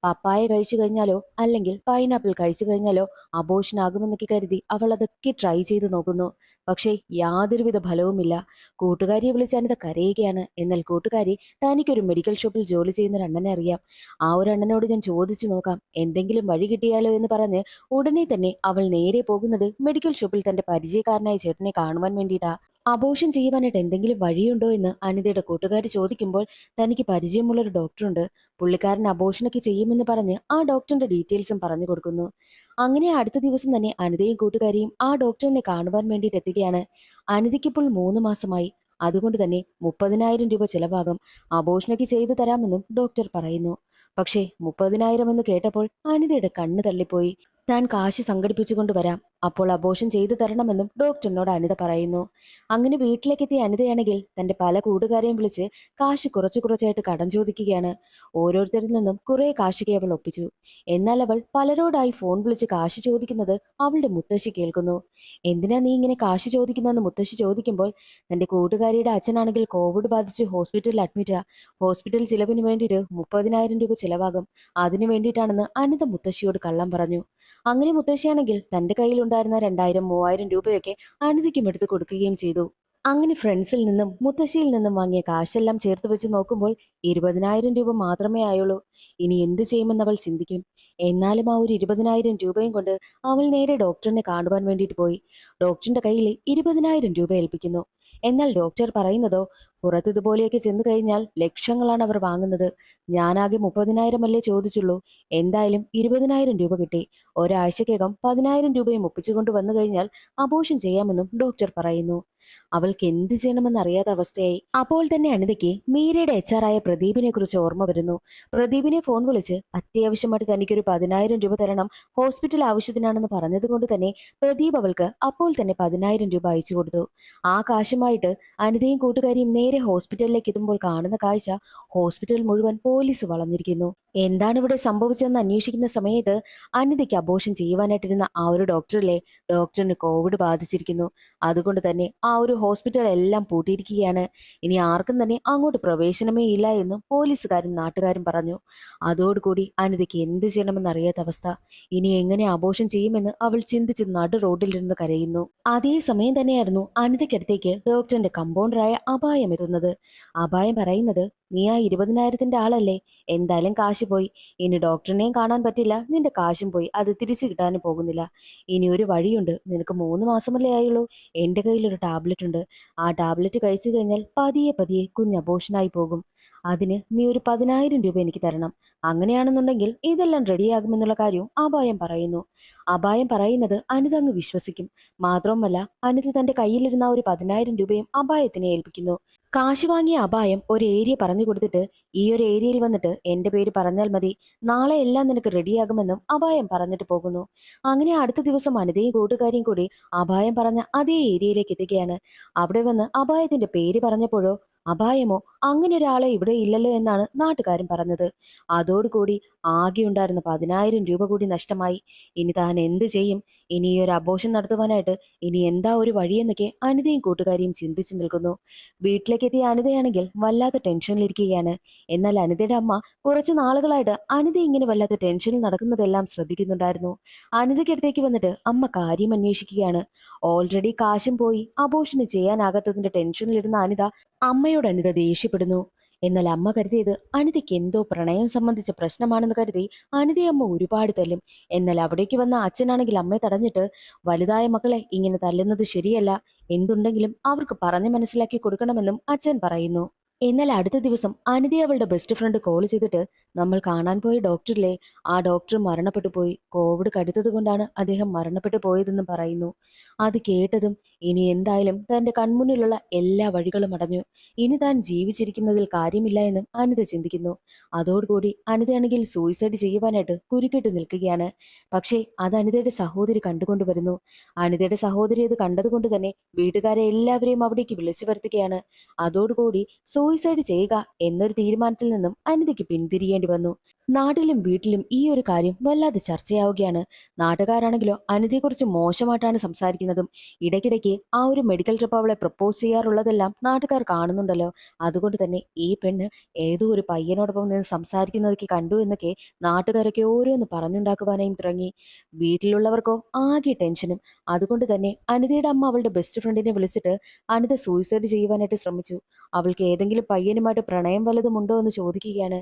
പപ്പായ കഴിച്ചു കഴിഞ്ഞാലോ അല്ലെങ്കിൽ പൈനാപ്പിൾ കഴിച്ചു കഴിഞ്ഞാലോ അബോർഷൻ ആകുമെന്നൊക്കെ കരുതി അവൾ അതൊക്കെ ട്രൈ ചെയ്ത് നോക്കുന്നു. പക്ഷേ യാതൊരുവിധ ഫലവുമില്ല. കൂട്ടുകാരിയെ വിളിച്ച് അനിത കരയുകയാണ്. എന്നാൽ കൂട്ടുകാരി തനിക്കൊരു മെഡിക്കൽ ഷോപ്പിൽ ജോലി ചെയ്യുന്ന ഒരു അണ്ണനെ അറിയാം, ആ ഒരു അണ്ണനോട് ഞാൻ ചോദിച്ചു നോക്കാം, എന്തെങ്കിലും വഴി കിട്ടിയാലോ എന്ന് പറഞ്ഞ് ഉടനെ തന്നെ അവൾ നേരെ പോകുന്നത് മെഡിക്കൽ ഷോപ്പിൽ തന്റെ പരിചയക്കാരനായ ചേട്ടനെ കാണുവാൻ വേണ്ടിയിട്ടാ. അബോർഷൻ ചെയ്യുവാനായിട്ട് എന്തെങ്കിലും വഴിയുണ്ടോ എന്ന് അനിതയുടെ കൂട്ടുകാർ ചോദിക്കുമ്പോൾ തനിക്ക് പരിചയമുള്ളൊരു ഡോക്ടറുണ്ട്, പുള്ളിക്കാരൻ അബോർഷനൊക്കെ ചെയ്യുമെന്ന് പറഞ്ഞ് ആ ഡോക്ടറിന്റെ ഡീറ്റെയിൽസും പറഞ്ഞു കൊടുക്കുന്നു. അങ്ങനെ അടുത്ത ദിവസം തന്നെ അനിതയും കൂട്ടുകാരിയും ആ ഡോക്ടറിനെ കാണുവാൻ വേണ്ടിയിട്ട് എത്തുകയാണ്. അനിതയ്ക്കിപ്പോൾ 3 മാസമായി. അതുകൊണ്ട് തന്നെ 30,000 രൂപ ചെലവാകും. അബോർഷനൊക്കെ ചെയ്തു തരാമെന്നും ഡോക്ടർ പറയുന്നു. പക്ഷേ 30,000 എന്ന് കേട്ടപ്പോൾ അനിതയുടെ കണ്ണ് തള്ളിപ്പോയി. താൻ കാശ് സംഘടിപ്പിച്ചുകൊണ്ട് വരാം, അപ്പോൾ അബോർഷൻ ചെയ്തു തരണമെന്നും ഡോക്ടറിനോട് അനിത പറയുന്നു. അങ്ങനെ വീട്ടിലേക്കെത്തിയ അനിതയാണെങ്കിൽ തന്റെ പല കൂട്ടുകാരെയും വിളിച്ച് കാശ് കുറച്ചു കുറച്ചായിട്ട് കടം ചോദിക്കുകയാണ്. ഓരോരുത്തരിൽ നിന്നും കുറെ കാശൊക്കെ അവൾ ഒപ്പിച്ചു. എന്നാൽ അവൾ പലരോടായി ഫോൺ വിളിച്ച് കാശ് ചോദിക്കുന്നത് അവളുടെ മുത്തശ്ശി കേൾക്കുന്നു. എന്തിനാ നീ ഇങ്ങനെ കാശ് ചോദിക്കുന്നതെന്ന് മുത്തശ്ശി ചോദിക്കുമ്പോൾ തന്റെ കൂട്ടുകാരിയുടെ അച്ഛനാണെങ്കിൽ കോവിഡ് ബാധിച്ച് ഹോസ്പിറ്റലിൽ അഡ്മിറ്റാ. ഹോസ്പിറ്റൽ ചിലവിന് വേണ്ടിയിട്ട് 30,000 രൂപ ചിലവാകും. അതിനു വേണ്ടിയിട്ടാണെന്ന് അനിത മുത്തശ്ശിയോട് കള്ളം പറഞ്ഞു. അങ്ങനെ മുത്തശ്ശിയാണെങ്കിൽ തന്റെ കയ്യിലുണ്ടായിരുന്ന 2,000 3,000 രൂപയൊക്കെ അനിതയ്ക്കും എടുത്തു കൊടുക്കുകയും ചെയ്തു. അങ്ങനെ ഫ്രണ്ട്സിൽ നിന്നും മുത്തശ്ശിയിൽ നിന്നും വാങ്ങിയ കാശെല്ലാം ചേർത്ത് വെച്ച് നോക്കുമ്പോൾ 20,000 രൂപ മാത്രമേ ആയുള്ളൂ. ഇനി എന്ത് ചെയ്യുമെന്ന് അവൾ ചിന്തിക്കും. എന്നാലും ആ ഒരു 20,000 രൂപയും കൊണ്ട് അവൾ നേരെ ഡോക്ടറിനെ കാണുവാൻ വേണ്ടിയിട്ട് പോയി. ഡോക്ടറിന്റെ കയ്യിൽ 20,000 രൂപ ഏൽപ്പിക്കുന്നു. എന്നാൽ ഡോക്ടർ പറയുന്നതോ, പുറത്ത് ഇതുപോലെയൊക്കെ ചെന്ന് കഴിഞ്ഞാൽ ലക്ഷങ്ങളാണ് അവർ വാങ്ങുന്നത്. ഞാനാകെ 30,000 അല്ലേ ചോദിച്ചുള്ളൂ. എന്തായാലും 20,000 രൂപ കിട്ടി. ഒരാഴ്ചക്കകം 10,000 രൂപയും ഒപ്പിച്ചുകൊണ്ട് വന്നു കഴിഞ്ഞാൽ അബോർഷൻ ചെയ്യാമെന്നും ഡോക്ടർ പറയുന്നു. അവൾക്ക് എന്ത് ചെയ്യണമെന്ന് അറിയാത്ത അവസ്ഥയായി. അപ്പോൾ തന്നെ അനിതയ്ക്ക് മീരയുടെ HR ആയ പ്രദീപിനെ കുറിച്ച് ഓർമ്മ വരുന്നു. പ്രദീപിനെ ഫോൺ വിളിച്ച് അത്യാവശ്യമായിട്ട് തനിക്കൊരു 10,000 രൂപ തരണം, ഹോസ്പിറ്റൽ ആവശ്യത്തിനാണെന്ന് പറഞ്ഞതുകൊണ്ട് തന്നെ പ്രദീപ് അവൾക്ക് അപ്പോൾ തന്നെ 10,000 രൂപ അയച്ചു കൊടുത്തു. ആ കാശുമായിട്ട് അനിതയും കൂട്ടുകാരിയും നേരെ ഹോസ്പിറ്റലിലേക്ക് എത്തുമ്പോൾ കാണുന്ന കാഴ്ച, ഹോസ്പിറ്റൽ മുഴുവൻ പോലീസ് വളഞ്ഞിരിക്കുന്നു. എന്താണ് ഇവിടെ സംഭവിച്ചതെന്ന് അന്വേഷിക്കുന്ന സമയത്ത് അനിതയ്ക്ക് അബോർഷൻ ചെയ്യുവാനായിട്ടിരുന്ന ആ ഒരു ഡോക്ടറിലെ ഡോക്ടറിന് കോവിഡ് ബാധിച്ചിരിക്കുന്നു. അതുകൊണ്ട് തന്നെ ആ ഒരു ഹോസ്പിറ്റൽ എല്ലാം പൂട്ടിയിരിക്കുകയാണ്. ഇനി ആർക്കും തന്നെ അങ്ങോട്ട് പ്രവേശനമേ ഇല്ല എന്നും പോലീസുകാരും നാട്ടുകാരും പറഞ്ഞു. അതോടുകൂടി അനിതയ്ക്ക് എന്ത് ചെയ്യണമെന്ന് അറിയാത്ത അവസ്ഥ. ഇനി എങ്ങനെ അബോർഷൻ ചെയ്യുമെന്ന് അവൾ ചിന്തിച്ച് നടു റോഡിലിരുന്ന് കരയുന്നു. അതേ സമയം തന്നെയായിരുന്നു അനിതയ്ക്കടുത്തേക്ക് ഡോക്ടറിന്റെ കമ്പൗണ്ടറായ അപായം എത്തുന്നത്. അപായം പറയുന്നത്, നീ ആ 20,000 ആളല്ലേ, എന്തായാലും കാശ് പോയി. ഇനി ഡോക്ടറിനെയും കാണാൻ പറ്റില്ല, നിന്റെ കാശും പോയി, അത് തിരിച്ചു കിട്ടാനും പോകുന്നില്ല. ഇനി ഒരു വഴിയുണ്ട്, നിനക്ക് 3 മാസമല്ലേ ആയുള്ളൂ. എന്റെ കയ്യിലൊരു ടാബ്ലറ്റ് ഉണ്ട്. ആ ടാബ്ലറ്റ് കഴിച്ചു കഴിഞ്ഞാൽ പതിയെ പതിയെ കുഞ്ഞ് അബോർഷനായി പോകും. അതിന് നീ ഒരു 10,000 രൂപ എനിക്ക് തരണം. അങ്ങനെയാണെന്നുണ്ടെങ്കിൽ ഇതെല്ലാം റെഡിയാകുമെന്നുള്ള കാര്യവും അപായം പറയുന്നു. അപായം പറയുന്നത് അനിത അങ്ങ് വിശ്വസിക്കും. മാത്രവുമല്ല, അനിത തന്റെ കയ്യിലിരുന്ന ആ ഒരു 10,000 രൂപയും അപായത്തിനെ ഏൽപ്പിക്കുന്നു. കാശ് വാങ്ങിയ അപായം ഒരു ഏരിയ പറഞ്ഞു കൊടുത്തിട്ട്, ഈ ഒരു ഏരിയയിൽ വന്നിട്ട് എന്റെ പേര് പറഞ്ഞാൽ മതി, നാളെ എല്ലാം നിനക്ക് റെഡിയാകുമെന്നും അപായം പറഞ്ഞിട്ട് പോകുന്നു. അങ്ങനെ അടുത്ത ദിവസം അനിതയും കൂട്ടുകാരിയും കൂടി അപായം പറഞ്ഞ അതേ ഏരിയയിലേക്ക് എത്തുകയാണ്. അവിടെ വന്ന് അപായത്തിന്റെ പേര് പറഞ്ഞപ്പോഴോ, അപായമോ അങ്ങനെ ഒരാളെ ഇവിടെ ഇല്ലല്ലോ എന്നാണ് നാട്ടുകാരും പറഞ്ഞത്. അതോടുകൂടി ആകെ ഉണ്ടായിരുന്ന 10,000 രൂപ കൂടി നഷ്ടമായി. ഇനി താൻ എന്ത് ചെയ്യും? ഇനി ഈ ഒരു അബോർഷൻ നടത്തുവാനായിട്ട് ഇനി എന്താ ഒരു വഴിയെന്നൊക്കെ അനിതയും കൂട്ടുകാരിയും ചിന്തിച്ചു നിൽക്കുന്നു. വീട്ടിലേക്ക് എത്തിയ അനിതയാണെങ്കിൽ വല്ലാത്ത ടെൻഷനിലിരിക്കുകയാണ്. എന്നാൽ അനിതയുടെ അമ്മ കുറച്ച് നാളുകളായിട്ട് അനിത ഇങ്ങനെ വല്ലാത്ത ടെൻഷനിൽ നടക്കുന്നതെല്ലാം ശ്രദ്ധിക്കുന്നുണ്ടായിരുന്നു. അനിതയ്ക്കടുത്തേക്ക് വന്നിട്ട് അമ്മ കാര്യം അന്വേഷിക്കുകയാണ്. ഓൾറെഡി കാശും പോയി, അബോർഷന് ചെയ്യാനാകാത്തതിന്റെ ടെൻഷനിലിരുന്ന അനിത അമ്മയോട് അനിത ദേഷ്യപ്പെടുന്നു. എന്നാൽ അമ്മ കരുതിയത് അനിതയ്ക്ക് എന്തോ പ്രണയം സംബന്ധിച്ച പ്രശ്നമാണെന്ന് കരുതി അനിതയെ അമ്മ ഒരുപാട് തല്ലും. എന്നാൽ അവിടേക്ക് വന്ന അച്ഛനാണെങ്കിൽ അമ്മയെ തടഞ്ഞിട്ട്, വലുതായ മക്കളെ ഇങ്ങനെ തല്ലുന്നത് ശരിയല്ല, എന്തുണ്ടെങ്കിലും അവർക്ക് പറഞ്ഞു മനസ്സിലാക്കി കൊടുക്കണമെന്നും അച്ഛൻ പറയുന്നു. എന്നാൽ അടുത്ത ദിവസം അനിത അവളുടെ ബെസ്റ്റ് ഫ്രണ്ട് കോൾ ചെയ്തിട്ട്, നമ്മൾ കാണാൻ പോയ ഡോക്ടറിലെ, ആ ഡോക്ടർ മരണപ്പെട്ടു പോയി, കോവിഡ് കടുത്തത് കൊണ്ടാണ് അദ്ദേഹം മരണപ്പെട്ടു പോയതെന്നും പറയുന്നു. അത് കേട്ടതും ഇനി എന്തായാലും തന്റെ കൺമുന്നിലുള്ള എല്ലാ വഴികളും അടഞ്ഞു. ഇനി താൻ ജീവിച്ചിരിക്കുന്നതിൽ കാര്യമില്ല എന്നും അനിത ചിന്തിക്കുന്നു. അതോടുകൂടി അനിതയാണെങ്കിൽ സൂയിസൈഡ് ചെയ്യുവാനായിട്ട് കുരുക്കിട്ട് നിൽക്കുകയാണ്. പക്ഷേ അത് അനിതയുടെ സഹോദരി കണ്ടുകൊണ്ടുവരുന്നു. അനിതയുടെ സഹോദരി അത് കണ്ടതുകൊണ്ട് തന്നെ വീട്ടുകാരെ എല്ലാവരെയും അവിടേക്ക് വിളിച്ചു വരുത്തുകയാണ്. അതോടുകൂടി സൂയിസൈഡ് ചെയ്യുക എന്നൊരു തീരുമാനത്തിൽ നിന്നും അനിതയ്ക്ക് പിന്തിരിയേണ്ടി വന്നു. നാട്ടിലും വീട്ടിലും ഈ ഒരു കാര്യം വല്ലാതെ ചർച്ചയാവുകയാണ്. നാട്ടുകാരാണെങ്കിലോ അനിതയെക്കുറിച്ച് മോശമായിട്ടാണ് സംസാരിക്കുന്നതും. ഇടയ്ക്കിടയ്ക്ക് ആ ഒരു മെഡിക്കൽ ട്രിപ്പ് അവളെ പ്രപ്പോസ് ചെയ്യാറുള്ളതെല്ലാം നാട്ടുകാർ കാണുന്നുണ്ടല്ലോ. അതുകൊണ്ട് തന്നെ ഈ പെണ്ണ് ഏതോ ഒരു പയ്യനോടൊപ്പം നിന്ന് സംസാരിക്കുന്നതൊക്കെ കണ്ടു എന്നൊക്കെ നാട്ടുകാരൊക്കെ ഓരോന്ന് പറഞ്ഞുണ്ടാക്കുവാനായും തുടങ്ങി. വീട്ടിലുള്ളവർക്കോ ആകെ ടെൻഷനും. അതുകൊണ്ട് തന്നെ അനിതയുടെ അമ്മ അവളുടെ ബെസ്റ്റ് ഫ്രണ്ടിനെ വിളിച്ചിട്ട് അനിത സൂയിസൈഡ് ചെയ്യുവാനായിട്ട് ശ്രമിച്ചു. അവൾക്ക് ഏതെങ്കിലും പയ്യനുമായിട്ട് പ്രണയം വല്ലതും ഉണ്ടോ എന്ന് ചോദിക്കുകയാണ്.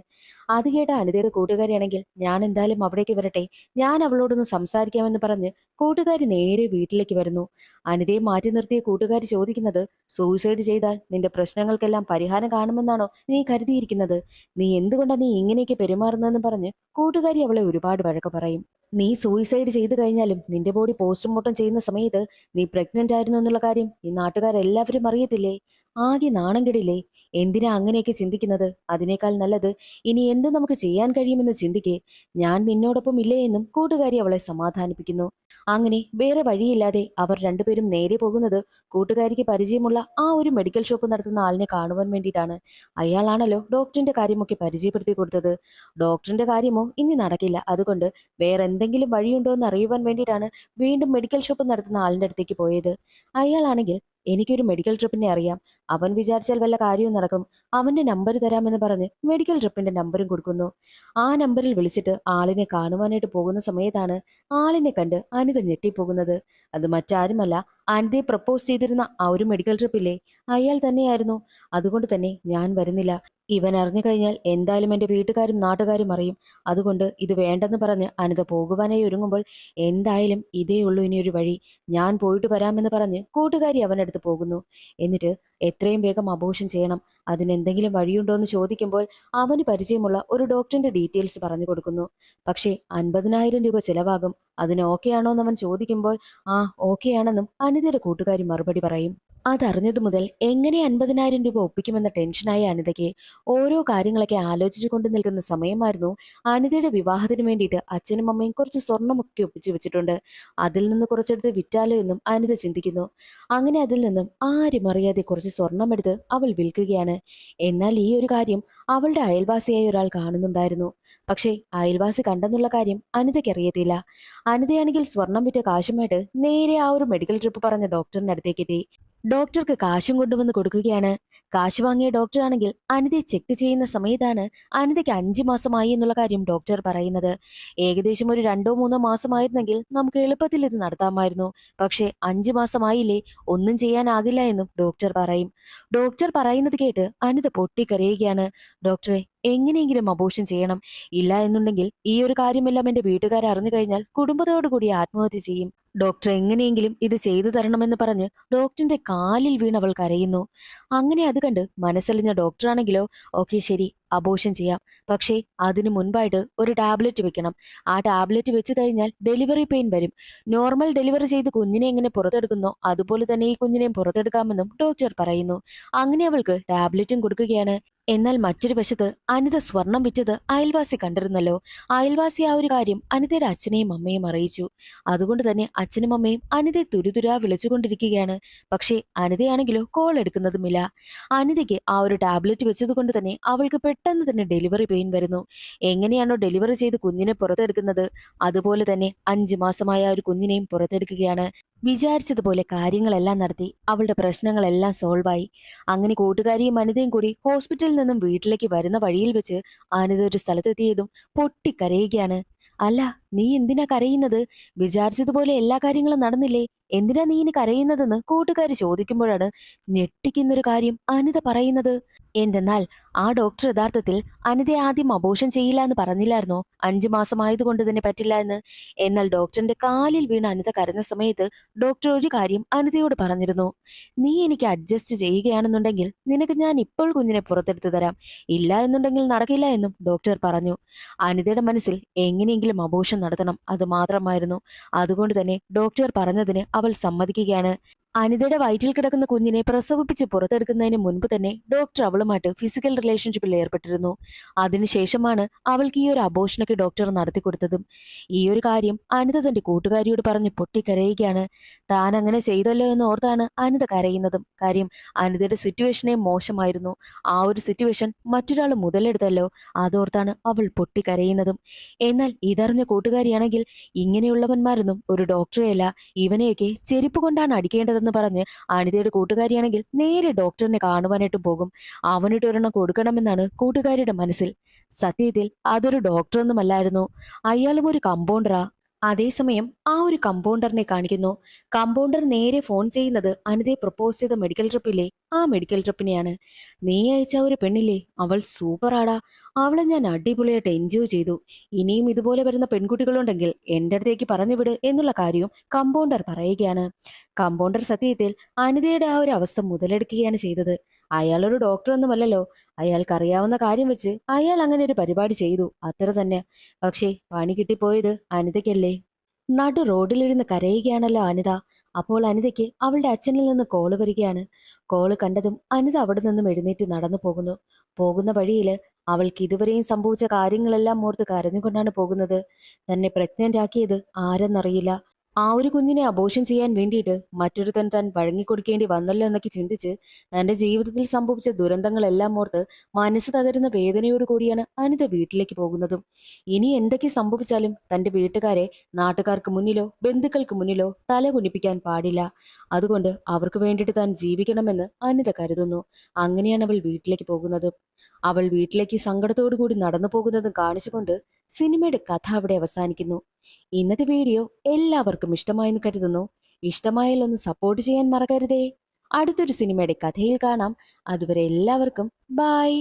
അത് കേട്ട അനിതയുടെ കൂട്ടുകാരിയാണെങ്കിൽ, ഞാൻ എന്തായാലും അവിടേക്ക് വരട്ടെ, ഞാൻ അവളോടൊന്ന് സംസാരിക്കാമെന്ന് പറഞ്ഞ് കൂട്ടുകാരി നേരെ വീട്ടിലേക്ക് വരുന്നു. അനിതയെ മാറ്റി നിർത്തിയ കൂട്ടുകാരി ചോദിക്കുന്നത്, സൂയിസൈഡ് ചെയ്താൽ നിന്റെ പ്രശ്നങ്ങൾക്കെല്ലാം പരിഹാരം കാണുമെന്നാണോ നീ കരുതിയിരിക്കുന്നത്? നീ എന്തുകൊണ്ടാണ് നീ ഇങ്ങനെയൊക്കെ പെരുമാറുന്നതെന്ന് പറഞ്ഞ് കൂട്ടുകാരി അവളെ ഒരുപാട് വഴക്ക് പറയും. നീ സൂയിസൈഡ് ചെയ്തു കഴിഞ്ഞാലും നിന്റെ ബോഡി പോസ്റ്റ്മോർട്ടം ചെയ്യുന്ന സമയത്ത് നീ പ്രഗ്നന്റ് ആയിരുന്നു എന്നുള്ള കാര്യം ഈ നാട്ടുകാരെല്ലാവരും അറിയത്തില്ലേ? ആകെ നാണം കെടില്ലേ? എന്തിനാ അങ്ങനെയൊക്കെ ചിന്തിക്കുന്നത്? അതിനേക്കാൾ നല്ലത് ഇനി എന്ത് നമുക്ക് ചെയ്യാൻ കഴിയുമെന്ന് ചിന്തിക്കേ. ഞാൻ നിന്നോടൊപ്പം ഇല്ലേ എന്നും കൂട്ടുകാരി അവളെ സമാധാനിപ്പിക്കുന്നു. അങ്ങനെ വേറെ വഴിയില്ലാതെ അവർ രണ്ടുപേരും നേരെ പോകുന്നത് കൂട്ടുകാരിക്ക് പരിചയമുള്ള ആ ഒരു മെഡിക്കൽ ഷോപ്പ് നടത്തുന്ന ആളിനെ കാണുവാൻ വേണ്ടിയിട്ടാണ്. അയാളാണല്ലോ ഡോക്ടറിന്റെ കാര്യമൊക്കെ പരിചയപ്പെടുത്തി കൊടുത്തത്. ഡോക്ടറിന്റെ കാര്യമോ ഇനി നടക്കില്ല. അതുകൊണ്ട് വേറെ എന്തെങ്കിലും വഴിയുണ്ടോ എന്ന് അറിയുവാൻ വേണ്ടിയിട്ടാണ് വീണ്ടും മെഡിക്കൽ ഷോപ്പ് നടത്തുന്ന ആളിന്റെ അടുത്തേക്ക് പോയത്. അയാളാണെങ്കിൽ എനിക്കൊരു മെഡിക്കൽ ട്രിപ്പിനെ അറിയാം. അവൻ വിചാരിച്ചാൽ വല്ല കാര്യവും നടക്കും. അവന്റെ നമ്പർ തരാമെന്ന് പറഞ്ഞ് മെഡിക്കൽ ട്രിപ്പിന്റെ നമ്പറും കൊടുക്കുന്നു. ആ നമ്പറിൽ വിളിച്ചിട്ട് ആളിനെ കാണുവാനായിട്ട് പോകുന്ന സമയത്താണ് ആളിനെ കണ്ട് അനിത ഞെട്ടിപ്പോകുന്നത്. അത് മറ്റാരുമല്ല, അനിതയെ പ്രപ്പോസ് ചെയ്തിരുന്ന ആ ഒരു മെഡിക്കൽ ട്രിപ്പില്ലേ, അയാൾ തന്നെയായിരുന്നു. അതുകൊണ്ട് തന്നെ ഞാൻ വരുന്നില്ല. ഇവൻ അറിഞ്ഞു കഴിഞ്ഞാൽ എന്തായാലും എന്റെ വീട്ടുകാരും നാട്ടുകാരും അറിയും. അതുകൊണ്ട് ഇത് വേണ്ടെന്ന് പറഞ്ഞ് അനിത പോകുവാനായി ഒരുങ്ങുമ്പോൾ എന്തായാലും ഇതേ ഉള്ളൂ ഇനിയൊരു വഴി. ഞാൻ പോയിട്ട് വരാമെന്ന് പറഞ്ഞ് കൂട്ടുകാരി അവനടുത്ത് പോകുന്നു. എന്നിട്ട് എത്രയും വേഗം അബോർഷൻ ചെയ്യണം, അതിനെന്തെങ്കിലും വഴിയുണ്ടോ എന്ന് ചോദിക്കുമ്പോൾ അവന് പരിചയമുള്ള ഒരു ഡോക്ടറിന്റെ ഡീറ്റെയിൽസ് പറഞ്ഞു കൊടുക്കുന്നു. പക്ഷേ 50,000 രൂപ ചെലവാകും. അതിന് ഓക്കെ ആണോ എന്ന് അവൻ ചോദിക്കുമ്പോൾ ആ ഓക്കെ ആണെന്നും അനിതയുടെ കൂട്ടുകാരി മറുപടി പറയും. അതറിഞ്ഞതു മുതൽ എങ്ങനെ 50,000 രൂപ ഒപ്പിക്കുമെന്ന ടെൻഷനായ അനിതയ്ക്ക് ഓരോ കാര്യങ്ങളൊക്കെ ആലോചിച്ചു കൊണ്ട് നിൽക്കുന്ന സമയമായിരുന്നു. അനിതയുടെ വിവാഹത്തിന് വേണ്ടിയിട്ട് അച്ഛനും അമ്മയും കുറച്ച് സ്വർണ്ണമൊക്കെ ഒപ്പിച്ചു വെച്ചിട്ടുണ്ട്. അതിൽ നിന്ന് കുറച്ചെടുത്ത് വിറ്റാലോ എന്നും അനിത ചിന്തിക്കുന്നു. അങ്ങനെ അതിൽ നിന്നും ആരും അറിയാതെ കുറച്ച് സ്വർണ്ണമെടുത്ത് അവൾ വിൽക്കുകയാണ്. എന്നാൽ ഈ ഒരു കാര്യം അവളുടെ അയൽവാസിയായ ഒരാൾ കാണുന്നുണ്ടായിരുന്നു. പക്ഷേ അയൽവാസി കണ്ടെന്നുള്ള കാര്യം അനിതയ്ക്ക് അറിയത്തില്ല. അനിതയാണെങ്കിൽ സ്വർണം വിറ്റ കാശുമായിട്ട് നേരെ ആ ഒരു മെഡിക്കൽ ട്രിപ്പ് പറഞ്ഞ ഡോക്ടറിന്റെ അടുത്തേക്ക് എത്തി. ഡോക്ടർക്ക് കാശും കൊണ്ടുവന്ന് കൊടുക്കുകയാണ്. കാശ് വാങ്ങിയ ഡോക്ടറാണെങ്കിൽ അനിതയെ ചെക്ക് ചെയ്യുന്ന സമയത്താണ് അനിതയ്ക്ക് 5 മാസമായി എന്നുള്ള കാര്യം ഡോക്ടർ പറയുന്നത്. ഏകദേശം ഒരു 2-3 മാസമായിരുന്നെങ്കിൽ നമുക്ക് എളുപ്പത്തിൽ ഇത് നടത്താമായിരുന്നു. പക്ഷേ 5 മാസമായില്ലേ, ഒന്നും ചെയ്യാനാകില്ല എന്നും ഡോക്ടർ പറയും. ഡോക്ടർ പറയുന്നത് കേട്ട് അനിത പൊട്ടിക്കരയുകയാണ്. ഡോക്ടറെ, എങ്ങനെയെങ്കിലും അബോർഷൻ ചെയ്യണം. ഇല്ല എന്നുണ്ടെങ്കിൽ ഈ ഒരു കാര്യമെല്ലാം എന്റെ വീട്ടുകാർ അറിഞ്ഞു കഴിഞ്ഞാൽ കുടുംബത്തോടുകൂടി ആത്മഹത്യ ചെയ്യും. ഡോക്ടർ എങ്ങനെയെങ്കിലും ഇത് ചെയ്തു തരണമെന്ന് പറഞ്ഞ് ഡോക്ടറിന്റെ കാലിൽ വീണവൾ കരയുന്നു. അങ്ങനെ അത് കണ്ട് മനസ്സലിഞ്ഞ ഡോക്ടറാണെങ്കിലോ, ഓക്കെ ശരി, അബോർഷൻ ചെയ്യാം. പക്ഷേ അതിനു മുൻപായിട്ട് ഒരു ടാബ്ലറ്റ് വെക്കണം. ആ ടാബ്ലറ്റ് വെച്ച് കഴിഞ്ഞാൽ ഡെലിവറി പെയിൻ വരും. നോർമൽ ഡെലിവറി ചെയ്ത് കുഞ്ഞിനെ എങ്ങനെ പുറത്തെടുക്കുന്നോ അതുപോലെ തന്നെ ഈ കുഞ്ഞിനെയും പുറത്തെടുക്കാമെന്നും ഡോക്ടർ പറയുന്നു. അങ്ങനെ അവൾക്ക് ടാബ്ലറ്റും കൊടുക്കുകയാണ്. എന്നാൽ മറ്റൊരു വശത്ത് അനിത സ്വർണം വിറ്റത് അയൽവാസി കണ്ടിരുന്നല്ലോ. അയൽവാസി ആ ഒരു കാര്യം അനിതയുടെ അച്ഛനെയും അമ്മയും അറിയിച്ചു. അതുകൊണ്ട് തന്നെ അച്ഛനും അമ്മയും അനിതയെ തുരുതുരാ വിളിച്ചുകൊണ്ടിരിക്കുകയാണ്. പക്ഷേ അനിതയാണെങ്കിലോ കോൾ എടുക്കുന്നതുമില്ല. അനിതയ്ക്ക് ആ ഒരു ടാബ്ലറ്റ് വെച്ചത് കൊണ്ട് തന്നെ അവൾക്ക് പെട്ടെന്ന് തന്നെ ഡെലിവറി പെയിൻ വരുന്നു. എങ്ങനെയാണോ ഡെലിവറി ചെയ്ത് കുഞ്ഞിനെ പുറത്തെടുക്കുന്നത് അതുപോലെ തന്നെ 5 മാസമായ ആ ഒരു കുഞ്ഞിനെയും പുറത്തെടുക്കുകയാണ്. വിചാരിച്ചതുപോലെ കാര്യങ്ങളെല്ലാം നടത്തി അവളുടെ പ്രശ്നങ്ങളെല്ലാം സോൾവായി. അങ്ങനെ കൂട്ടുകാരിയും അനിതയും കൂടി ഹോസ്പിറ്റലിൽ നിന്നും വീട്ടിലേക്ക് വരുന്ന വഴിയിൽ വെച്ച് അനിത ഒരു സ്ഥലത്തെത്തിയതും പൊട്ടിക്കരയുകയാണ്. അല്ല, നീ എന്തിനാ കരയുന്നത്? വിചാരിച്ചതുപോലെ എല്ലാ കാര്യങ്ങളും നടന്നില്ലേ? എന്തിനാ നീ ഇനി കരയുന്നതെന്ന് കൂട്ടുകാരി ചോദിക്കുമ്പോഴാണ് ഞെട്ടിക്കുന്നൊരു കാര്യം അനിത പറയുന്നത്. എന്തെന്നാൽ ആ ഡോക്ടർ യഥാർത്ഥത്തിൽ അനിതയെ ആദ്യം അബോർഷൻ ചെയ്യില്ല എന്ന് പറഞ്ഞില്ലായിരുന്നോ? 5 മാസമായതുകൊണ്ട് തന്നെ പറ്റില്ല എന്ന്. എന്നാൽ ഡോക്ടറിന്റെ കാലിൽ വീണ് അനിത കരഞ്ഞ സമയത്ത് ഡോക്ടർ ഒരു കാര്യം അനിതയോട് പറഞ്ഞിരുന്നു. നീ എനിക്ക് അഡ്ജസ്റ്റ് ചെയ്യുകയാണെന്നുണ്ടെങ്കിൽ നിനക്ക് ഞാൻ ഇപ്പോൾ കുഞ്ഞിനെ പുറത്തെടുത്തു തരാം. ഇല്ല എന്നുണ്ടെങ്കിൽ നടക്കില്ല എന്നും ഡോക്ടർ പറഞ്ഞു. അനിതയുടെ മനസ്സിൽ എങ്ങനെയെങ്കിലും അബോർഷൻ നടത്തണം, അത് മാത്രമായിരുന്നു. അതുകൊണ്ട് തന്നെ ഡോക്ടർ പറഞ്ഞതിന് അവൾ സമ്മതിക്കുകയാണ്. അനിതയുടെ വയറ്റിൽ കിടക്കുന്ന കുഞ്ഞിനെ പ്രസവിപ്പിച്ച് പുറത്തെടുക്കുന്നതിന് മുൻപ് തന്നെ ഡോക്ടർ അവളുമായിട്ട് ഫിസിക്കൽ റിലേഷൻഷിപ്പിൽ ഏർപ്പെട്ടിരുന്നു. അതിനുശേഷമാണ് അവൾക്ക് ഈ ഒരു അബോർഷനൊക്കെ ഡോക്ടർ നടത്തി കൊടുത്തതും. ഈ ഒരു കാര്യം അനിത തന്റെ കൂട്ടുകാരിയോട് പറഞ്ഞ് പൊട്ടിക്കരയുകയാണ്. താൻ അങ്ങനെ ചെയ്തല്ലോ എന്ന് ഓർത്താണ് അനിത കരയുന്നതും. കാര്യം അനിതയുടെ സിറ്റുവേഷനെ മോശമായിരുന്നു. ആ ഒരു സിറ്റുവേഷൻ മറ്റൊരാൾ മുതലെടുത്തല്ലോ, അതോർത്താണ് അവൾ പൊട്ടിക്കരയുന്നതും. എന്നാൽ ഇതറിഞ്ഞ കൂട്ടുകാരിയാണെങ്കിൽ ഇങ്ങനെയുള്ളവന്മാരൊന്നും ഒരു ഡോക്ടറെയല്ല, ഇവനെയൊക്കെ ചെരുപ്പ് കൊണ്ടാണ് അടിക്കേണ്ടതെന്ന് പറഞ്ഞ് അനിതയുടെ കൂട്ടുകാരിയാണെങ്കിൽ നേരെ ഡോക്ടറിനെ കാണുവാനായിട്ട് പോകും. അവനിട്ട് ഒരെണ്ണം കൊടുക്കണമെന്നാണ് കൂട്ടുകാരിയുടെ മനസ്സിൽ. സത്യത്തിൽ അതൊരു ഡോക്ടറൊന്നുമല്ലായിരുന്നു, അയാളും ഒരു കമ്പൗണ്ടറാ. അതേസമയം ആ ഒരു കമ്പൗണ്ടറിനെ കാണിക്കുന്നു. കമ്പൗണ്ടർ നേരെ ഫോൺ ചെയ്യുന്നത് അനിതയെ പ്രപ്പോസ് ചെയ്ത മെഡിക്കൽ ട്രിപ്പില്ലേ, ആ മെഡിക്കൽ ട്രിപ്പിനെയാണ്. നീ അയച്ച ഒരു പെണ്ണില്ലേ, അവൾ സൂപ്പറാടാ. അവളെ ഞാൻ അടിപൊളിയായിട്ട് എൻജോയ് ചെയ്തു. ഇനിയും ഇതുപോലെ വരുന്ന പെൺകുട്ടികളുണ്ടെങ്കിൽ എന്റെ അടുത്തേക്ക് പറഞ്ഞു വിട് എന്നുള്ള കാര്യവും കമ്പൗണ്ടർ പറയുകയാണ്. കമ്പൗണ്ടർ സത്യത്തിൽ അനിതയുടെ ആ ഒരു അവസ്ഥ മുതലെടുക്കുകയാണ് ചെയ്തത്. അയാളൊരു ഡോക്ടറൊന്നുമല്ലല്ലോ. അയാൾക്കറിയാവുന്ന കാര്യം വെച്ച് അയാൾ അങ്ങനെ ഒരു പരിപാടി ചെയ്തു, അത്ര തന്നെ. പക്ഷേ പണി കിട്ടിപ്പോയത് അനിതയ്ക്കല്ലേ. നടു റോഡിലിരുന്ന് കരയുകയാണല്ലോ അനിത. അപ്പോൾ അനിതയ്ക്ക് അവളുടെ അച്ഛനിൽ നിന്ന് കോള് വരികയാണ്. കോള് കണ്ടതും അനിത അവിടെ നിന്നും എഴുന്നേറ്റ് നടന്നു പോകുന്നു. പോകുന്ന വഴിയിൽ അവൾക്ക് ഇതുവരെയും സംഭവിച്ച കാര്യങ്ങളെല്ലാം ഓർത്ത് കരഞ്ഞുകൊണ്ടാണ് പോകുന്നത്. തന്നെ പ്രഗ്നന്റ് ആക്കിയത് ആരെന്നറിയില്ല. ആ ഒരു കുഞ്ഞിനെ അബോർഷൻ ചെയ്യാൻ വേണ്ടിയിട്ട് മറ്റൊരുത്തൻ താൻ വഴങ്ങിക്കൊടുക്കേണ്ടി വന്നല്ലോ എന്നൊക്കെ ചിന്തിച്ച് തന്റെ ജീവിതത്തിൽ സംഭവിച്ച ദുരന്തങ്ങളെല്ലാം ഓർത്ത് മനസ്സ് തകരുന്ന വേദനയോട് കൂടിയാണ് അനിത വീട്ടിലേക്ക് പോകുന്നതും. ഇനി എന്തൊക്കെ സംഭവിച്ചാലും തന്റെ വീട്ടുകാരെ നാട്ടുകാർക്ക് മുന്നിലോ ബന്ധുക്കൾക്ക് മുന്നിലോ തല കുനിപ്പിക്കാൻ പാടില്ല. അതുകൊണ്ട് അവർക്ക് വേണ്ടിയിട്ട് താൻ ജീവിക്കണമെന്ന് അനിത കരുതുന്നു. അങ്ങനെയാണ് അവൾ വീട്ടിലേക്ക് പോകുന്നത്. അവൾ വീട്ടിലേക്ക് സങ്കടത്തോടു കൂടി നടന്നു പോകുന്നതും കാണിച്ചുകൊണ്ട് സിനിമയുടെ കഥ അവിടെ അവസാനിക്കുന്നു. ഇന്നത്തെ വീഡിയോ എല്ലാവർക്കും ഇഷ്ടമായെന്ന് കരുതുന്നു. ഇഷ്ടമായാൽ ഒന്ന് സപ്പോർട്ട് ചെയ്യാൻ മറക്കരുതേ. അടുത്തൊരു സിനിമയുടെ കഥയിൽ കാണാം. അതുവരെ എല്ലാവർക്കും ബൈ.